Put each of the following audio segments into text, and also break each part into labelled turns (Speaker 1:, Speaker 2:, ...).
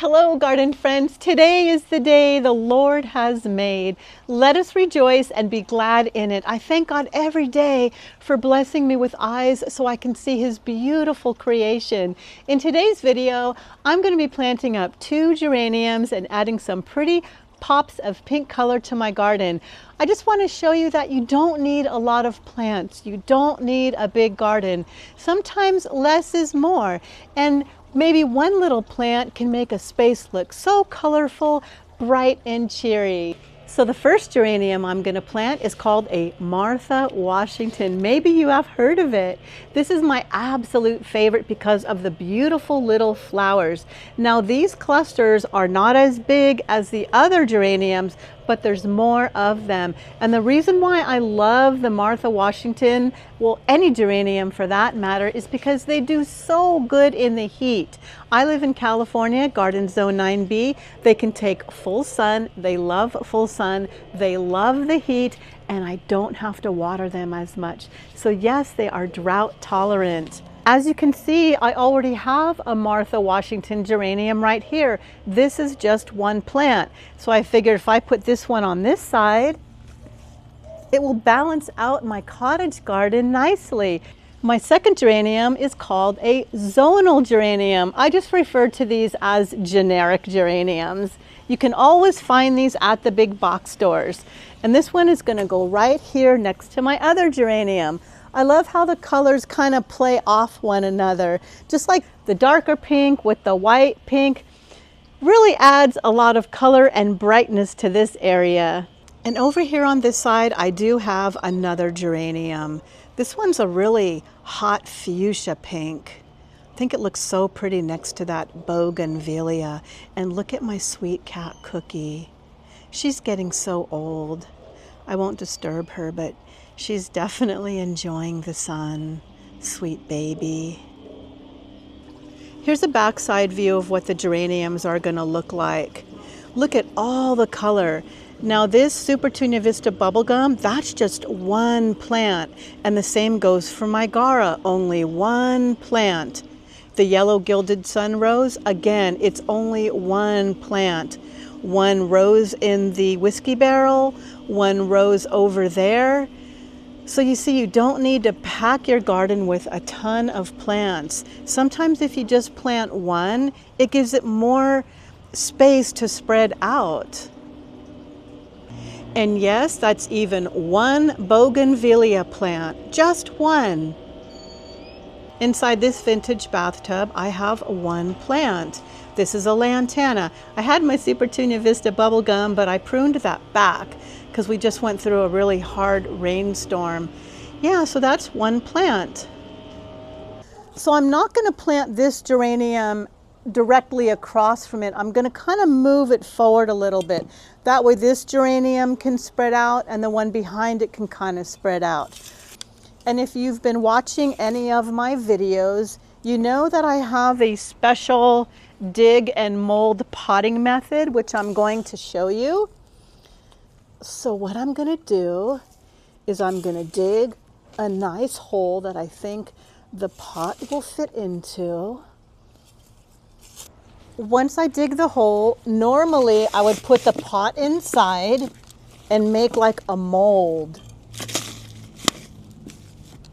Speaker 1: Hello, garden friends. Today is the day the Lord has made. Let us rejoice and be glad in it. I thank God every day for blessing me with eyes so I can see His beautiful creation. In today's video, I'm going to be planting up 2 geraniums and adding some pretty pops of pink color to my garden. I just want to show you that you don't need a lot of plants. You don't need a big garden. Sometimes less is more. And maybe one little plant can make a space look so colorful, bright, and cheery. So the first geranium I'm going to plant is called a Martha Washington. Maybe you have heard of it. This is my absolute favorite because of the beautiful little flowers. Now these clusters are not as big as the other geraniums, but there's more of them. And the reason why I love the Martha Washington, well, any geranium for that matter, is because they do so good in the heat. I live in California, Garden Zone 9B. They can take full sun. They love full sun. They love the heat, and I don't have to water them as much. So yes, they are drought tolerant. As you can see, I already have a Martha Washington geranium right here. This is just one plant. So I figured if I put this one on this side, it will balance out my cottage garden nicely. My second geranium is called a zonal geranium. I just refer to these as generic geraniums. You can always find these at the big box stores. And this one is going to go right here next to my other geranium. I love how the colors kind of play off one another. Just like the darker pink with the white pink really adds a lot of color and brightness to this area. And over here on this side, I do have another geranium. This one's a really hot fuchsia pink. I think it looks so pretty next to that bougainvillea. And look at my sweet cat Cookie. She's getting so old. I won't disturb her, but she's definitely enjoying the sun. Sweet baby. Here's a backside view of what the geraniums are going to look like. Look at all the color. Now this Super Tunia Vista bubblegum, that's just one plant. And the same goes for my Gara, only one plant. The yellow gilded sun rose, again, it's only one plant. One rose in the whiskey barrel, one rose over there. So you see, you don't need to pack your garden with a ton of plants. Sometimes if you just plant one, it gives it more space to spread out. And yes, that's even one bougainvillea plant, just one. Inside this vintage bathtub, I have one plant. This is a lantana. I had my Super Tunia Vista bubblegum, but I pruned that back because we just went through a really hard rainstorm. Yeah, so that's one plant. So I'm not going to plant this geranium directly across from it. I'm going to kind of move it forward a little bit. That way this geranium can spread out and the one behind it can kind of spread out. And if you've been watching any of my videos, you know that I have a special dig and mold potting method, which I'm going to show you. So what I'm going to do is I'm going to dig a nice hole that I think the pot will fit into. Once I dig the hole, normally I would put the pot inside and make like a mold.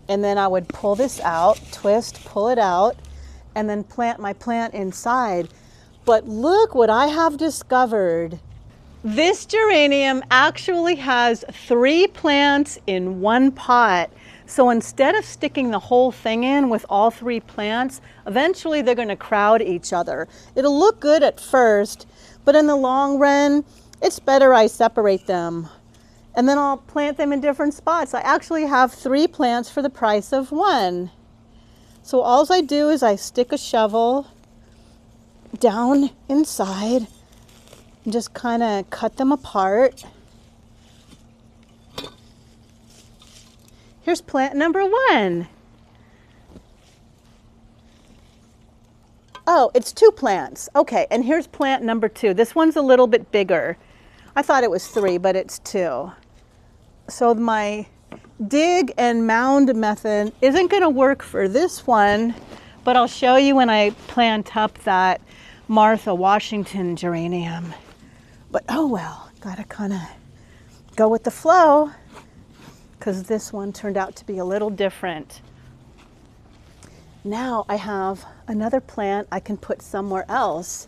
Speaker 1: And then I would pull this out, twist, pull it out, and then plant my plant inside. But look what I have discovered. This geranium actually has 3 plants in one pot. So instead of sticking the whole thing in with all 3 plants, eventually they're going to crowd each other. It'll look good at first, but in the long run, it's better I separate them. And then I'll plant them in different spots. I actually have 3 plants for the price of 1. So all I do is I stick a shovel down inside and just kind of cut them apart. Here's plant number 1. Oh, it's 2 plants. Okay, and here's plant number 2. This one's a little bit bigger. I thought it was 3, but it's 2. So my dig and mound method isn't going to work for this one, but I'll show you when I plant up that Martha Washington geranium. But oh well, gotta kind of go with the flow, because this one turned out to be a little different. Now I have another plant I can put somewhere else.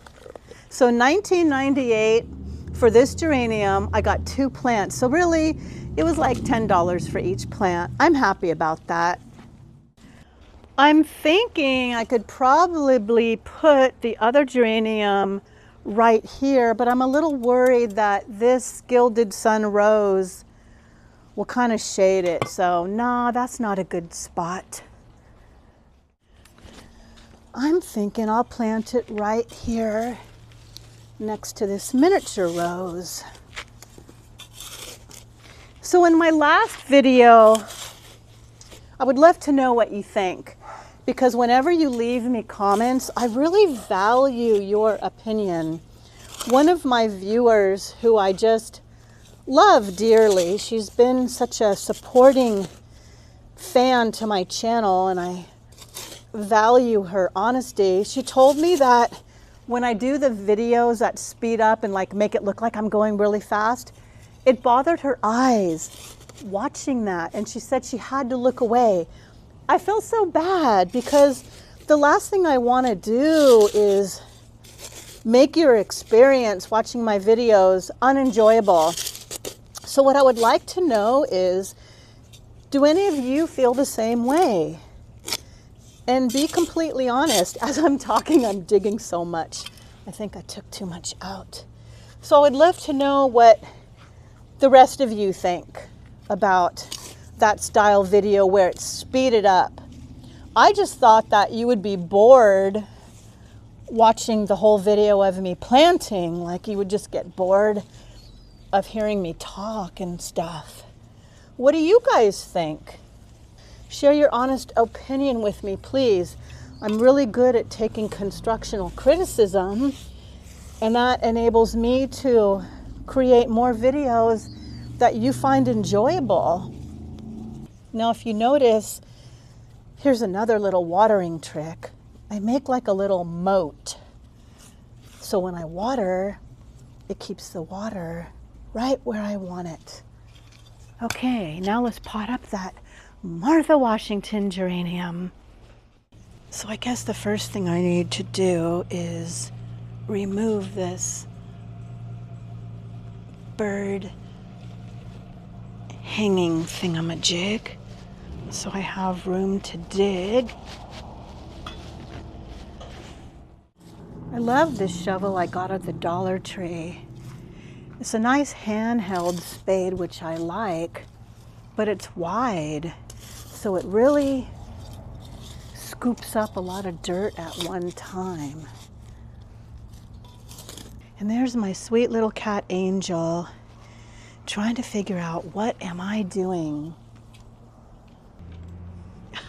Speaker 1: So $19.98 for this geranium, I got 2 plants. So really, it was like $10 for each plant. I'm happy about that. I'm thinking I could probably put the other geranium right here, but I'm a little worried that this gilded sun rose will kind of shade it. So no, that's not a good spot. I'm thinking I'll plant it right here next to this miniature rose. So in my last video, I would love to know what you think, because whenever you leave me comments, I really value your opinion. One of my viewers, who I just love dearly, she's been such a supporting fan to my channel, and I value her honesty. She told me that when I do the videos that speed up and like make it look like I'm going really fast, it bothered her eyes watching that, and she said she had to look away. I felt so bad, because the last thing I want to do is make your experience watching my videos unenjoyable. So what I would like to know is, do any of you feel the same way? And be completely honest. As I'm talking, I'm digging so much. I think I took too much out. So I would love to know what the rest of you think about that style video where it's speeded up. I just thought that you would be bored watching the whole video of me planting, like you would just get bored of hearing me talk and stuff. What do you guys think? Share your honest opinion with me, please. I'm really good at taking constructional criticism, and that enables me to create more videos that you find enjoyable. Now, if you notice, here's another little watering trick. I make like a little moat. So when I water, it keeps the water right where I want it. Okay, now let's pot up that Martha Washington geranium. So I guess the first thing I need to do is remove this bird hanging thingamajig, so I have room to dig. I love this shovel I got at the Dollar Tree. It's a nice handheld spade, which I like, but it's wide, so it really scoops up a lot of dirt at one time. And there's my sweet little cat Angel, trying to figure out, what am I doing?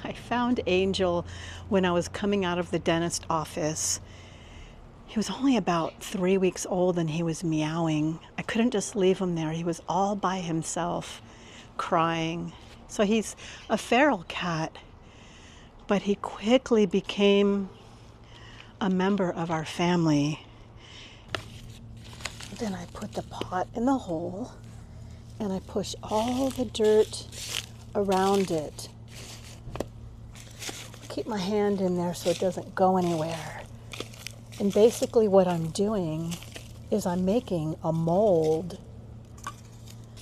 Speaker 1: I found Angel when I was coming out of the dentist office. He was only about 3 weeks old and he was meowing. I couldn't just leave him there. He was all by himself, crying. So he's a feral cat, but he quickly became a member of our family. Then I put the pot in the hole and I push all the dirt around it. Keep my hand in there so it doesn't go anywhere. And basically what I'm doing is I'm making a mold.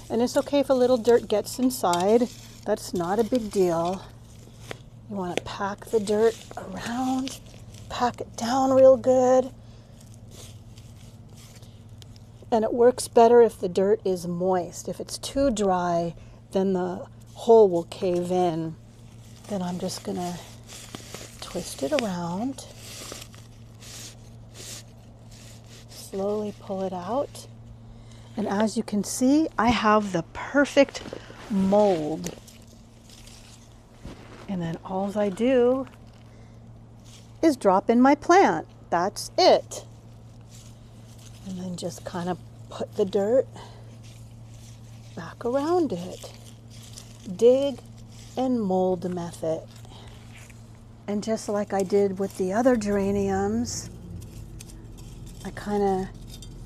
Speaker 1: And it's okay if a little dirt gets inside. That's not a big deal. You want to pack the dirt around, pack it down real good. And it works better if the dirt is moist. If it's too dry, then the hole will cave in. Then I'm just gonna twist it around, slowly pull it out. And as you can see, I have the perfect mold. And then all I do is drop in my plant. That's it. And then just kind of put the dirt back around it. Dig and mold method. And just like I did with the other geraniums, I kind of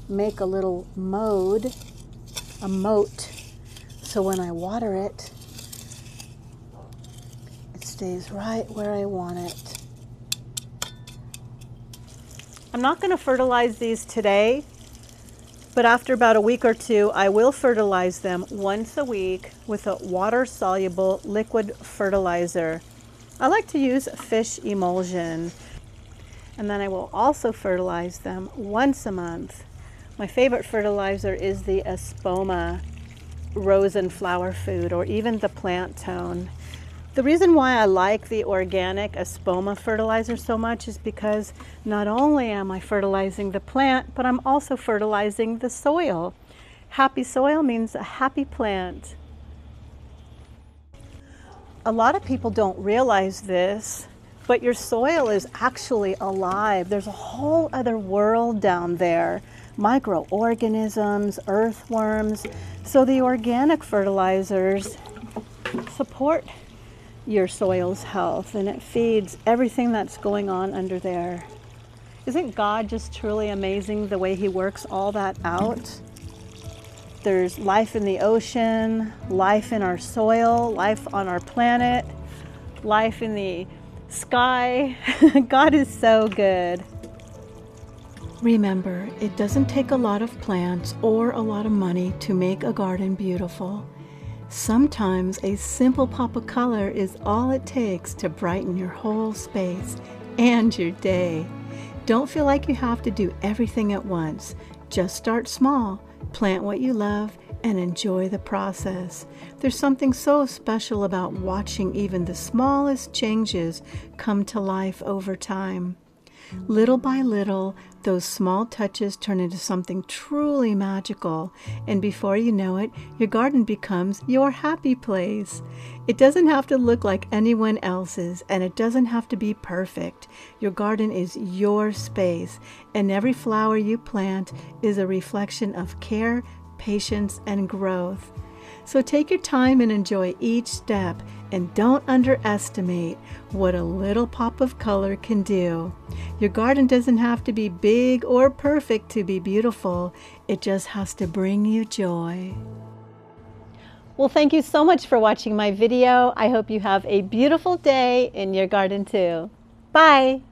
Speaker 1: make a little moat, so when I water it, it stays right where I want it. I'm not going to fertilize these today, but after about a week or two, I will fertilize them once a week with a water-soluble liquid fertilizer. I like to use fish emulsion, and then I will also fertilize them once a month. My favorite fertilizer is the Espoma rose and flower food, or even the plant tone. The reason why I like the organic Espoma fertilizer so much is because not only am I fertilizing the plant, but I'm also fertilizing the soil. Happy soil means a happy plant. A lot of people don't realize this, but your soil is actually alive. There's a whole other world down there. Microorganisms, earthworms. So the organic fertilizers support your soil's health, and it feeds everything that's going on under there. Isn't God just truly amazing the way He works all that out? There's life in the ocean, life in our soil, life on our planet, life in the sky. God is so good. Remember, it doesn't take a lot of plants or a lot of money to make a garden beautiful. Sometimes a simple pop of color is all it takes to brighten your whole space and your day. Don't feel like you have to do everything at once. Just start small, plant what you love, and enjoy the process. There's something so special about watching even the smallest changes come to life over time. Little by little, those small touches turn into something truly magical, and before you know it, your garden becomes your happy place. It doesn't have to look like anyone else's, and it doesn't have to be perfect. Your garden is your space, and every flower you plant is a reflection of care, patience, and growth. So take your time and enjoy each step, and don't underestimate what a little pop of color can do. Your garden doesn't have to be big or perfect to be beautiful. It just has to bring you joy. Well, thank you so much for watching my video. I hope you have a beautiful day in your garden too. Bye.